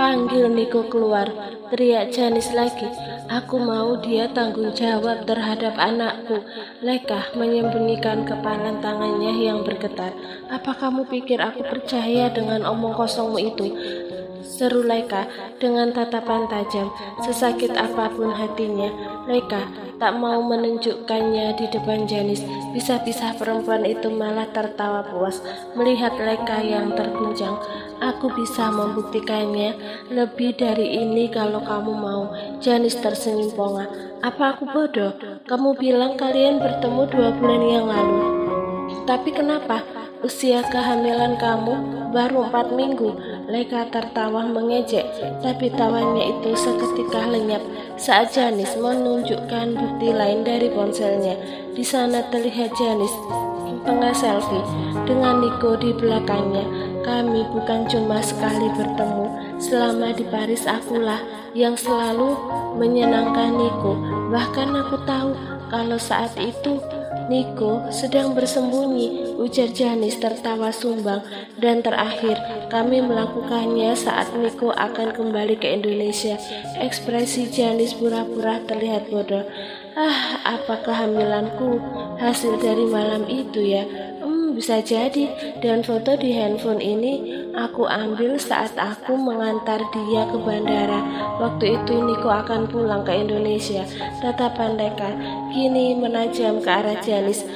Panggil Niko keluar, teriak Janis lagi. Aku mau dia tanggung jawab terhadap anakku. Leka menyembunyikan kepalan tangannya yang bergetar. Apa kamu pikir aku percaya dengan omong kosongmu itu? Seru Leka dengan tatapan tajam. Sesakit apapun hatinya, Leka tak mau menunjukkannya di depan Janis. Bisa-bisa perempuan itu malah tertawa puas melihat Leka yang terguncang. Aku bisa membuktikannya lebih dari ini kalau kamu mau. Janis tersenyum pongah. Apa aku bodoh? Kamu bilang kalian bertemu 2 bulan yang lalu. Tapi kenapa? Usia kehamilan kamu baru 4 minggu. Leka tertawa mengejek, tapi tawanya itu seketika lenyap saat Janis menunjukkan bukti lain dari ponselnya. Di sana terlihat Janis tengah selfie dengan Niko di belakangnya. Kami bukan cuma sekali bertemu. Selama di Paris akulah yang selalu menyenangkan Niko. Bahkan aku tahu kalau saat itu Niko sedang bersembunyi, ujar Janis tertawa sumbang. Dan terakhir kami melakukannya saat Niko akan kembali ke Indonesia. Ekspresi Janis pura-pura terlihat bodoh. Apa kehamilanku hasil dari malam itu ya? Bisa jadi. Dan foto di handphone ini aku ambil saat aku mengantar dia ke bandara. Waktu itu Niko akan pulang ke Indonesia. Tatapan Leka kini menajam ke arah Janis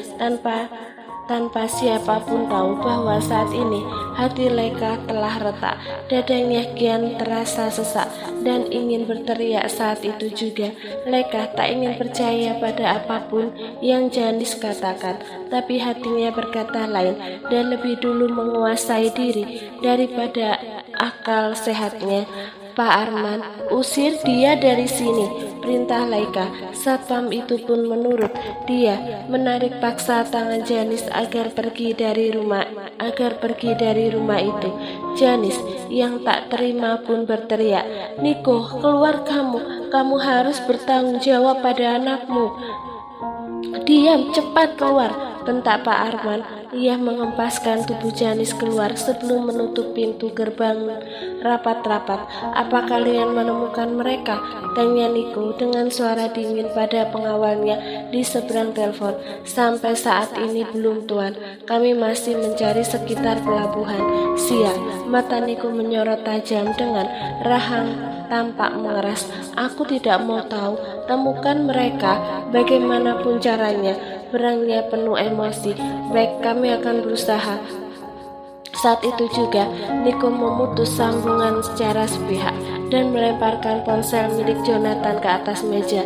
tanpa siapapun tahu bahwa saat ini hati Leka telah retak. Dadanya kian terasa sesak dan ingin berteriak saat itu juga. Leka tak ingin percaya pada apapun yang Janis katakan, tapi hatinya berkata lain dan lebih dulu menguasai diri daripada akal sehatnya. Pak Arman, usir dia dari sini, perintah Leka. Satpam itu pun menurut. Dia menarik paksa tangan Janis agar pergi dari rumah itu. Janis yang tak terima pun berteriak, Niko, keluar kamu harus bertanggung jawab pada anakmu. Diam, cepat keluar, bentak Pak Arman. Ia mengempaskan tubuh Janis keluar sebelum menutup pintu gerbang rapat-rapat. Apa kalian menemukan mereka? Tanya Niko dengan suara dingin pada pengawalnya di seberang telepon. Sampai saat ini belum, Tuan. Kami masih mencari sekitar pelabuhan. Sial, mata Niko menyorot tajam dengan rahang tampak mengeras. Aku tidak mau tahu. Temukan mereka bagaimanapun caranya. Berangnya penuh emosi. Baik, kami akan berusaha. Saat itu juga Niko memutus sambungan secara sepihak dan melemparkan ponsel milik Jonathan ke atas meja.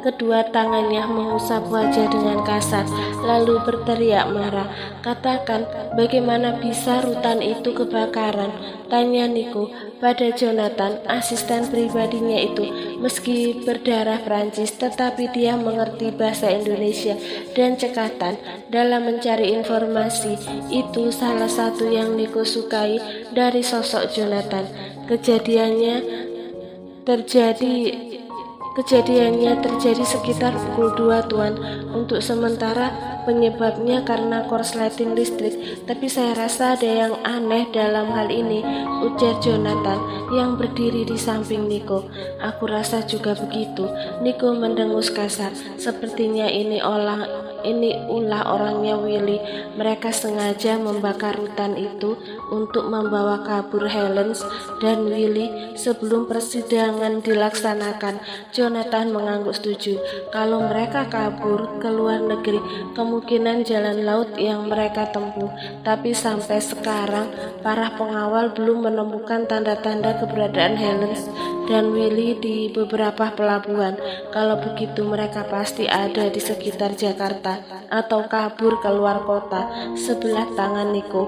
Kedua tangannya mengusap wajah dengan kasar, lalu berteriak marah. Katakan, bagaimana bisa rutan itu kebakaran? Tanya Niko pada Jonathan, asisten pribadinya itu. Meski berdarah Prancis, tetapi dia mengerti bahasa Indonesia dan cekatan dalam mencari informasi. Itu salah satu yang Niko sukai dari sosok Jonathan. Kejadiannya terjadi sekitar pukul 2, Tuan. Untuk sementara penyebabnya karena korsleting listrik, tapi saya rasa ada yang aneh dalam hal ini, ujar Jonathan yang berdiri di samping Niko. Aku rasa juga begitu. Niko mendengus kasar. Sepertinya ini ulah orangnya Willy. Mereka sengaja membakar hutan itu untuk membawa kabur Helens dan Willy sebelum persidangan dilaksanakan. Jonathan mengangguk setuju. Kalau mereka kabur ke luar negeri, kemungkinan jalan laut yang mereka tempuh. Tapi sampai sekarang, para pengawal belum menemukan tanda-tanda keberadaan Helens dan Willy di beberapa pelabuhan. Kalau begitu, mereka pasti ada di sekitar Jakarta atau kabur ke luar kota. Sebelah tangan Niko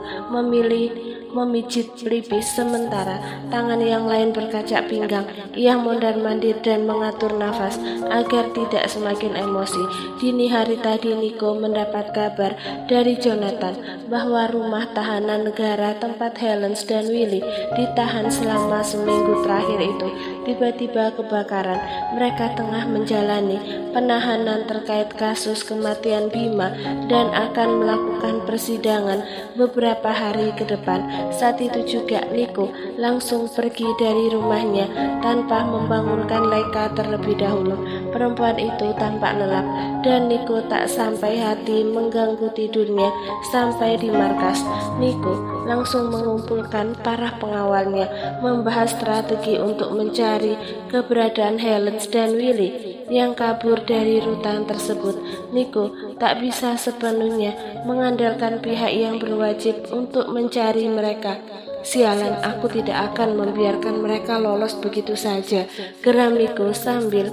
memijit pelipis, sementara tangan yang lain berkaca pinggang. Ia mondar-mandir dan mengatur nafas agar tidak semakin emosi. Dini hari tadi Niko mendapat kabar dari Jonathan bahwa rumah tahanan negara tempat Helens dan Willy ditahan selama seminggu terakhir itu tiba-tiba kebakaran. Mereka tengah menjalani penahanan terkait kasus kematian Bima dan akan melakukan persidangan beberapa hari ke depan. Saat itu juga Niko langsung pergi dari rumahnya tanpa membangunkan Laika terlebih dahulu. Perempuan itu tampak lelap dan Niko tak sampai hati mengganggu tidurnya. Sampai di markas, Niko langsung mengumpulkan para pengawalnya, membahas strategi untuk mencari keberadaan Helens dan Willy yang kabur dari rutan tersebut. Niko tak bisa sepenuhnya mengandalkan pihak yang berwajib untuk mencari mereka. Sialan, aku tidak akan membiarkan mereka lolos begitu saja, geram Niko sambil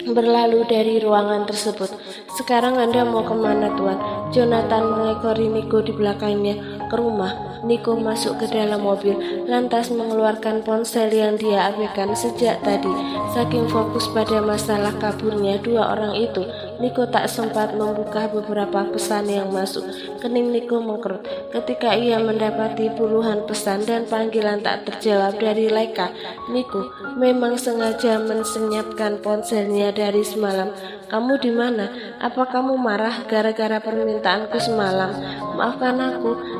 berlalu dari ruangan tersebut. Sekarang Anda mau kemana, Tuan? Jonathan mengekori Niko di belakangnya. Ke rumah. Niko masuk ke dalam mobil, lantas mengeluarkan ponsel yang dia abaikan sejak tadi. Saking fokus pada masalah kaburnya dua orang itu, Niko tak sempat membuka beberapa pesan yang masuk. Kening Niko mengkerut ketika ia mendapati puluhan pesan dan panggilan tak terjawab dari Laika. Niko memang sengaja mensenyapkan ponselnya dari semalam. Kamu di mana? Apa kamu marah gara-gara permintaanku semalam? Maafkan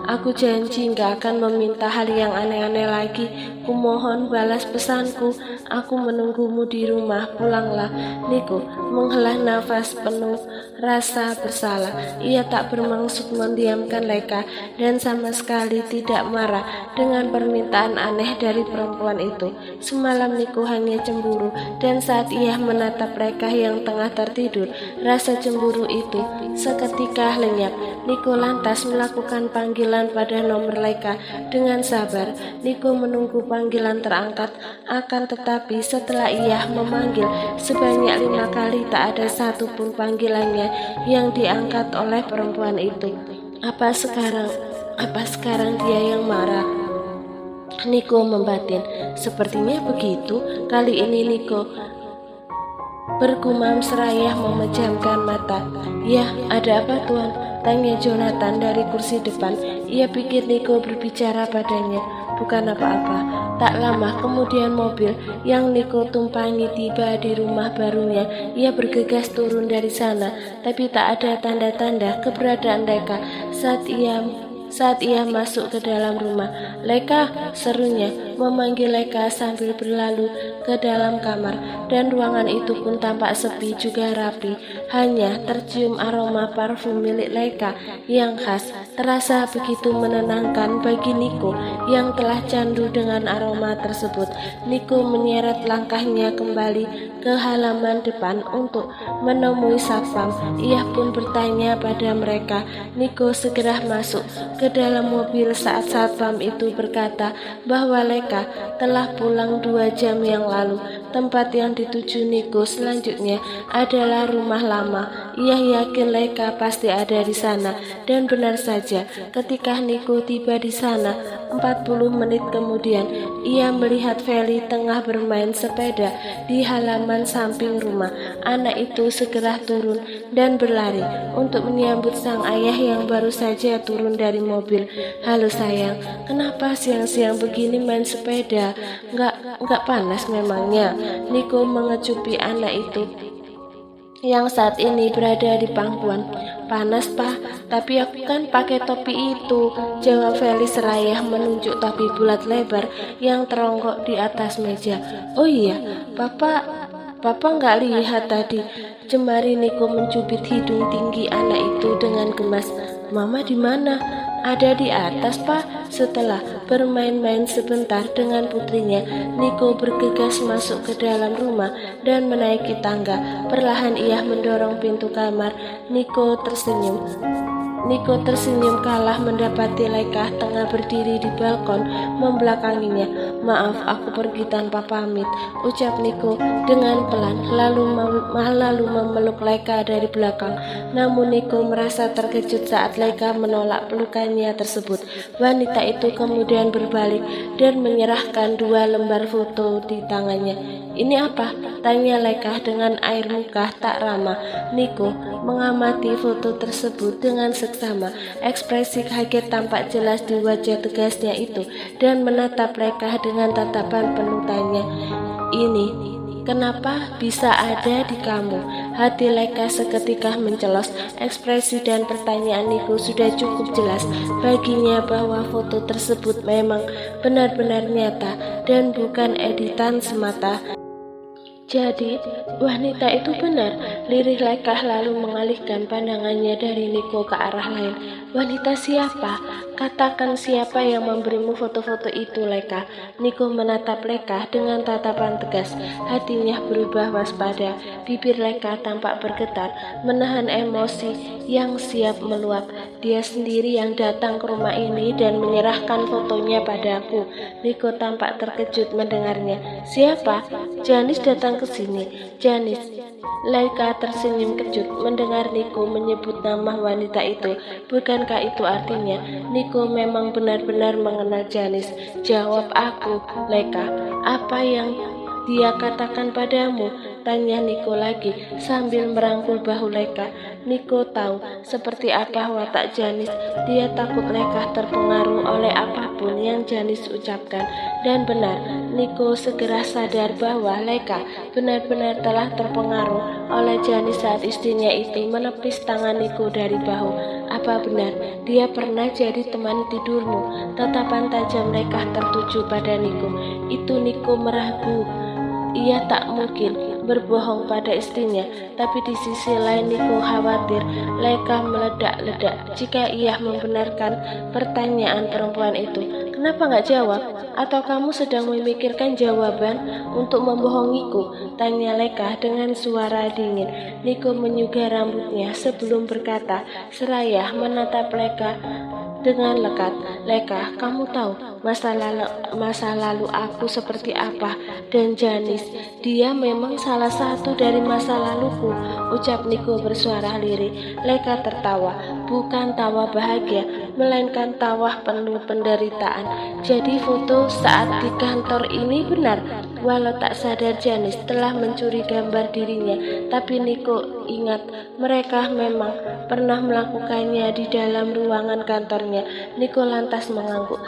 aku janji gak akan meminta hal yang aneh-aneh lagi. Kumohon balas pesanku. Aku menunggumu di rumah, pulanglah. Niko menghela nafas penuh rasa bersalah. Ia tak bermaksud mendiamkan Laika dan sama sekali tidak marah dengan permintaan aneh dari perempuan itu. Semalam Niko hanya cemburu, dan saat ia menatap Laika yang tengah tertidur, rasa cemburu itu seketika lenyap. Niko lantas melakukan panggilan pada nomor Laika dengan sabar. Niko menunggu panggilan terangkat, akan tetapi setelah ia memanggil sebanyak 5 kali tak ada satupun panggilannya yang diangkat oleh perempuan itu. Apa sekarang dia yang marah? Niko membatin. Sepertinya begitu. Kali ini Niko bergumam seraya memejamkan mata. Ya, ada apa, Tuan? Tanya Jonathan dari kursi depan. Ia pikir Niko berbicara padanya. Bukan apa-apa. Tak lama kemudian mobil yang Niko tumpangi tiba di rumah barunya. Ia bergegas turun dari sana, tapi tak ada tanda-tanda keberadaan Laika saat ia masuk ke dalam rumah. Laika, serunya, memanggil Laika sambil berlalu ke dalam kamar, dan ruangan itu pun tampak sepi juga rapi. Hanya tercium aroma parfum milik Laika yang khas, terasa begitu menenangkan bagi Niko yang telah candu dengan aroma tersebut. Niko menyeret langkahnya kembali ke halaman depan untuk menemui satpam. Ia pun bertanya pada mereka. Niko segera masuk ke dalam mobil saat satpam itu berkata bahwa Laika telah pulang 2 jam yang lalu. Tempat yang dituju Niko selanjutnya adalah rumah lama. Ia yakin Laika pasti ada di sana, dan benar saja ketika Niko tiba di sana 40 menit kemudian, ia melihat Feli tengah bermain sepeda di halaman samping rumah. Anak itu segera turun dan berlari untuk menyambut sang ayah yang baru saja turun dari mobil. Halo sayang, kenapa siang-siang begini main sepeda? Nggak panas memangnya? Niko mengecupi anak itu yang saat ini berada di pangkuan. Panas, Pak, tapi aku kan pakai topi itu, jawab Feli seraya menunjuk topi bulat lebar yang teronggok di atas meja. Oh iya, Papa nggak lihat tadi, jemari Niko mencubit hidung tinggi anak itu dengan gemas. Mama di mana? Ada di atas, Pak. Setelah bermain-main sebentar dengan putrinya, Niko bergegas masuk ke dalam rumah dan menaiki tangga. Perlahan ia mendorong pintu kamar. Niko tersenyum kalah mendapati Laika tengah berdiri di balkon membelakanginya. Maaf, aku pergi tanpa pamit, ucap Niko dengan pelan, lalu memeluk Laika dari belakang. Namun Niko merasa terkejut saat Laika menolak pelukannya tersebut. Wanita itu kemudian berbalik dan menyerahkan 2 lembar foto di tangannya. Ini apa? Tanya Laika dengan air muka tak ramah. Niko mengamati foto tersebut dengan seksama. Ekspresi kaget tampak jelas di wajah tegasnya itu dan menatap Leka dengan tatapan penuh tanya. Ini kenapa bisa ada di kamu? Hati Leka seketika mencelos. Ekspresi dan pertanyaan Niko sudah cukup jelas baginya bahwa foto tersebut memang benar-benar nyata dan bukan editan semata. Jadi, wanita itu benar. Lirih Leka lalu mengalihkan pandangannya dari Niko ke arah lain. Wanita siapa? Katakan siapa yang memberimu foto-foto itu, Leka. Niko menatap Leka dengan tatapan tegas. Hatinya berubah waspada. Bibir Leka tampak bergetar, menahan emosi yang siap meluap. Dia sendiri yang datang ke rumah ini dan menyerahkan fotonya padaku. Niko tampak terkejut mendengarnya. Siapa? Janis datang ke sini. Janis. Leka tersenyum kejut mendengar Niko menyebut nama wanita itu. Bukankah itu artinya Niko memang benar-benar mengenal Janis? Jawab aku, Leka. Apa yang dia katakan padamu? Tanya Niko lagi sambil merangkul bahu Leka. Niko tahu seperti apa watak Janis. Dia takut Leka terpengaruh oleh apapun yang Janis ucapkan. Dan benar, Niko segera sadar bahwa Leka benar-benar telah terpengaruh oleh Janis saat istrinya itu menepis tangan Niko dari bahu. Apa benar dia pernah jadi teman tidurmu? Tatapan tajam Leka tertuju pada Niko. Itu Niko meragu. Ia tak mungkin berbohong pada istrinya, tapi di sisi lain Niko khawatir Leka meledak-ledak jika ia membenarkan pertanyaan perempuan itu. Kenapa nggak jawab? Atau kamu sedang memikirkan jawaban untuk membohongiku? Tanya Leka dengan suara dingin. Niko menyugar rambutnya sebelum berkata, seraya menatap Leka dengan lekat. Leka, kamu tahu masa lalu aku seperti apa, dan Janis, dia memang salah satu dari masa laluku, ucap Niko bersuara lirih. Leka tertawa, bukan tawa bahagia, melainkan tawa penuh penderitaan. Jadi foto saat di kantor ini benar. Walau tak sadar Janis telah mencuri gambar dirinya, tapi Niko ingat mereka memang pernah melakukannya di dalam ruangan kantornya. Niko lantas mengangguk.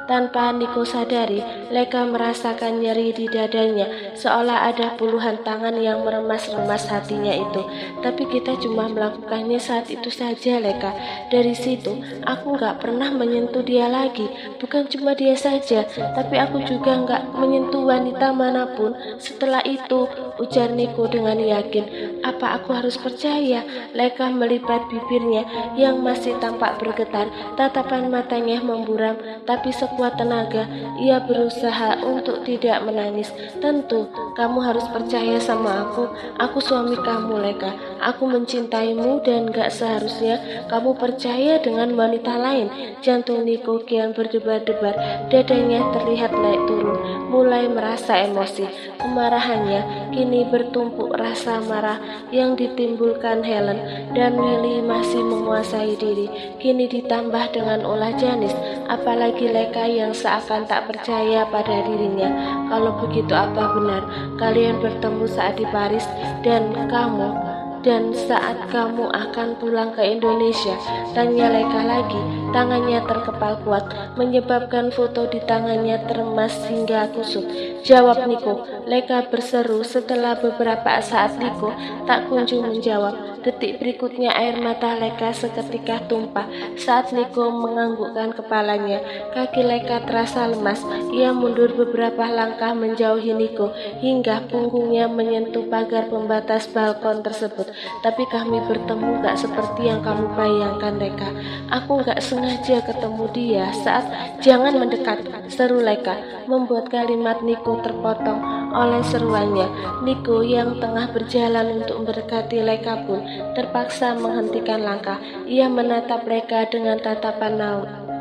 Tanpa Niko sadari, Leka merasakan nyeri di dadanya, seolah ada puluhan tangan yang meremas-remas hatinya itu. Tapi kita cuma melakukannya saat itu saja, Leka. Dari situ, aku gak pernah menyentuh dia lagi. Bukan cuma dia saja, tapi aku juga gak menyentuh wanita manapun setelah itu, ujar Niko dengan yakin. Apa aku harus percaya? Leka melipat bibirnya yang masih tampak bergetar. Tatapan matanya memburam, tapi sekuat tenaga ia berusaha untuk tidak menangis. Tentu, kamu harus percaya sama aku. Aku suami kamu, Leka. Aku mencintaimu dan gak seharusnya kamu percaya dengan wanita lain. Jantung Niko kian berdebar-debar. Dadanya terlihat naik turun, mulai merasa emosi. Kemarahannya kini bertumpuk rasa marah yang ditimbulkan Helen dan Willy masih menguasai diri. Kini ditambah dengan ulah Janis, apalagi Leka yang seakan tak percaya pada dirinya. Kalau begitu apa benar kalian bertemu saat di Paris dan saat kamu akan pulang ke Indonesia? Tanya Leka lagi. Tangannya terkepal kuat, menyebabkan foto di tangannya teremas hingga kusut. Jawab Niko, Leka berseru. Setelah beberapa saat Niko tak kunjung menjawab. Detik berikutnya air mata Leka seketika tumpah saat Niko menganggukkan kepalanya. Kaki Leka terasa lemas. Ia mundur beberapa langkah menjauhi Niko hingga punggungnya menyentuh pagar pembatas balkon tersebut. Tapi kami bertemu gak seperti yang kamu bayangkan, Leka. Aku gak sengaja ketemu dia saat jangan mendekat, seru Leka, membuat kalimat Niko terpotong oleh seruannya. Niko yang tengah berjalan untuk mendekati Leka pun terpaksa menghentikan langkah. Ia menatap Leka dengan tatapan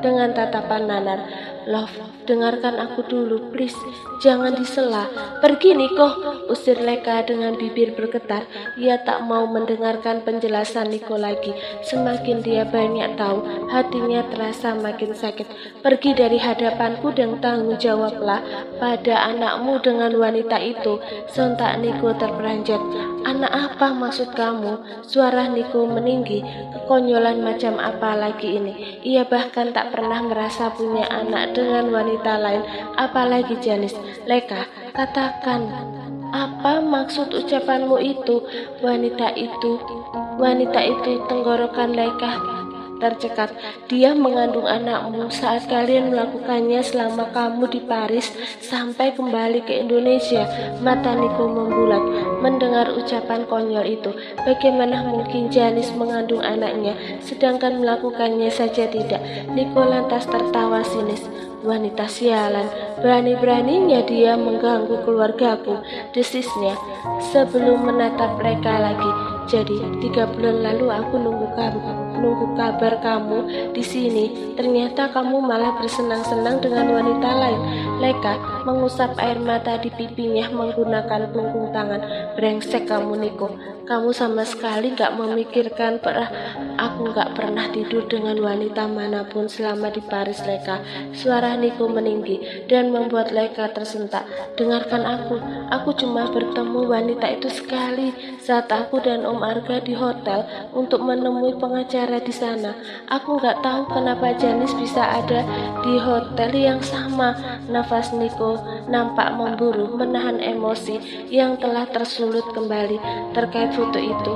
dengan tatapan nanar. Love, dengarkan aku dulu, please. Jangan disela. Pergi, Niko, usir Leka dengan bibir bergetar. Ia tak mau mendengarkan penjelasan Niko lagi. Semakin dia banyak tahu, hatinya terasa makin sakit. Pergi dari hadapanku dan tanggung jawablah pada anakmu dengan wanita itu. Sontak Niko terperanjat. Anak apa maksud kamu? Suara Niko meninggi. Kekonyolan macam apa lagi ini? Ia bahkan tak pernah merasa punya anak dengan wanita lain, apalagi Janis. Leka, katakan, apa maksud ucapanmu itu? Wanita itu tenggorokan Leka tercekat. Dia mengandung anakmu saat kalian melakukannya selama kamu di Paris sampai kembali ke Indonesia. Mata Niko membulat mendengar ucapan konyol itu. Bagaimana mungkin Janis mengandung anaknya sedangkan melakukannya saja tidak? Niko lantas tertawa sinis. Wanita sialan, berani-beraninya dia mengganggu keluargaku, desisnya sebelum menatap mereka lagi. Jadi 3 bulan lalu aku nunggu kabar kamu di sini. Ternyata kamu malah bersenang-senang dengan wanita lain. Leka mengusap air mata di pipinya menggunakan punggung tangan. Brengsek kamu, Niko. Kamu sama sekali gak memikirkan aku gak pernah tidur dengan wanita manapun selama di Paris, Leka. Suara Niko meninggi dan membuat Leka tersentak. Dengarkan aku cuma bertemu wanita itu sekali saat aku dan Om Arga di hotel untuk menemui pengacara di sana. Aku gak tahu kenapa Janis bisa ada di hotel yang sama. Nafas Niko nampak memburu, menahan emosi yang telah tersulut kembali terkait foto itu.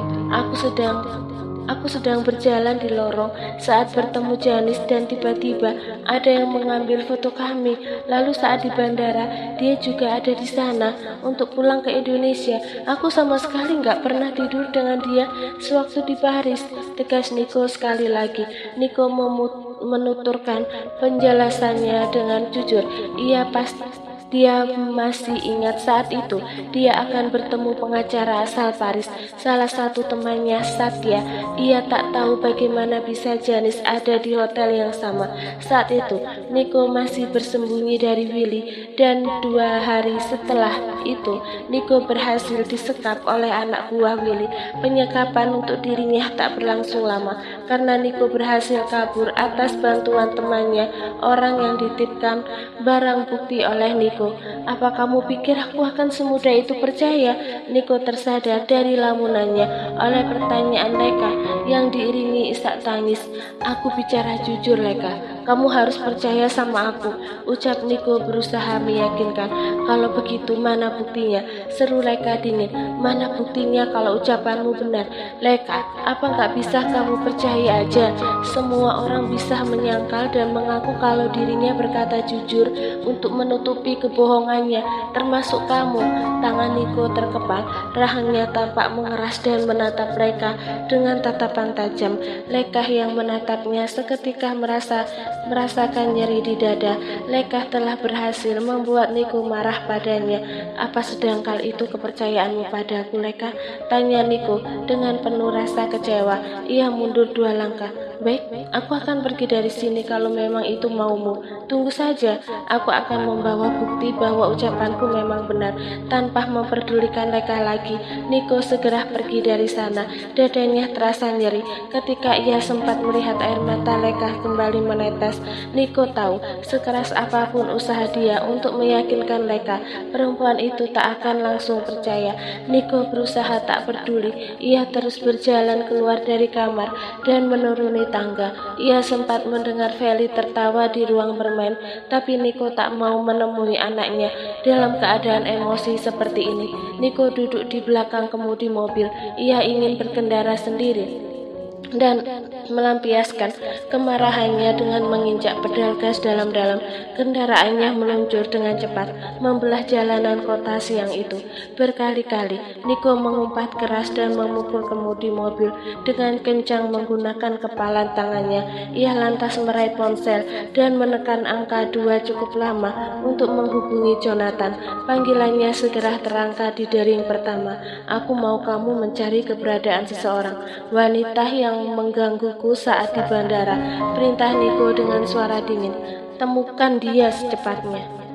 Aku sedang berjalan di lorong saat bertemu Janis dan tiba-tiba ada yang mengambil foto kami. Lalu saat di bandara, dia juga ada di sana untuk pulang ke Indonesia. Aku sama sekali nggak pernah tidur dengan dia sewaktu di Paris, tegas Niko sekali lagi. Niko menuturkan penjelasannya dengan jujur. Dia masih ingat saat itu dia akan bertemu pengacara asal Paris, salah satu temannya Satya. Ia tak tahu bagaimana bisa Janis ada di hotel yang sama. Saat itu Niko masih bersembunyi dari Willy dan 2 hari setelah itu Niko berhasil disekap oleh anak buah Willy. Penyekapan untuk dirinya tak berlangsung lama karena Niko berhasil kabur atas bantuan temannya, orang yang dititipkan barang bukti oleh Niko. Apa kamu pikir aku akan semudah itu percaya? Niko tersadar dari lamunannya oleh pertanyaan Leka yang diiringi isak tangis. Aku bicara jujur, Leka. Kamu harus percaya sama aku, ucap Niko berusaha meyakinkan. Kalau begitu mana buktinya? Seru Leka dingin. Mana buktinya kalau ucapanmu benar? Leka, apa gak bisa kamu percaya aja? Semua orang bisa menyangkal dan mengaku kalau dirinya berkata jujur untuk menutupi kebohongannya, termasuk kamu. Tangan Niko terkepal, rahangnya tampak mengeras dan menatap mereka dengan tatapan tajam. Leka yang menatapnya seketika merasakan nyeri di dada. Leka telah berhasil membuat Niko marah padanya. Apa sedangkal itu kepercayaanmu padaku, Leka? Tanya Niko dengan penuh rasa kecewa. Ia mundur 2 langkah. Baik, aku akan pergi dari sini kalau memang itu maumu. Tunggu saja, aku akan membawa bukti bahwa ucapanku memang benar. Tanpa memperdulikan Leka lagi, Niko segera pergi dari sana. Dadanya terasa nyeri ketika ia sempat melihat air mata Leka kembali menetes. Niko tahu sekeras apapun usaha dia untuk meyakinkan Leka, perempuan itu tak akan langsung percaya. Niko berusaha tak peduli. Ia terus berjalan keluar dari kamar dan menuruni tangga. Ia sempat mendengar Feli tertawa di ruang bermain, tapi Niko tak mau menemui anaknya dalam keadaan emosi seperti ini. Niko duduk di belakang kemudi mobil. Ia ingin berkendara sendiri dan melampiaskan kemarahannya dengan menginjak pedal gas dalam-dalam. Kendaraannya meluncur dengan cepat, membelah jalanan kota siang itu. Berkali-kali Niko mengumpat keras dan memukul kemudi mobil dengan kencang menggunakan kepalan tangannya. Ia lantas meraih ponsel dan menekan angka 2 cukup lama untuk menghubungi Jonathan. Panggilannya segera terangkat di dering pertama. Aku mau kamu mencari keberadaan seseorang, wanita yang yang menggangguku saat di bandara. Perintah Niko dengan suara dingin. Temukan dia secepatnya.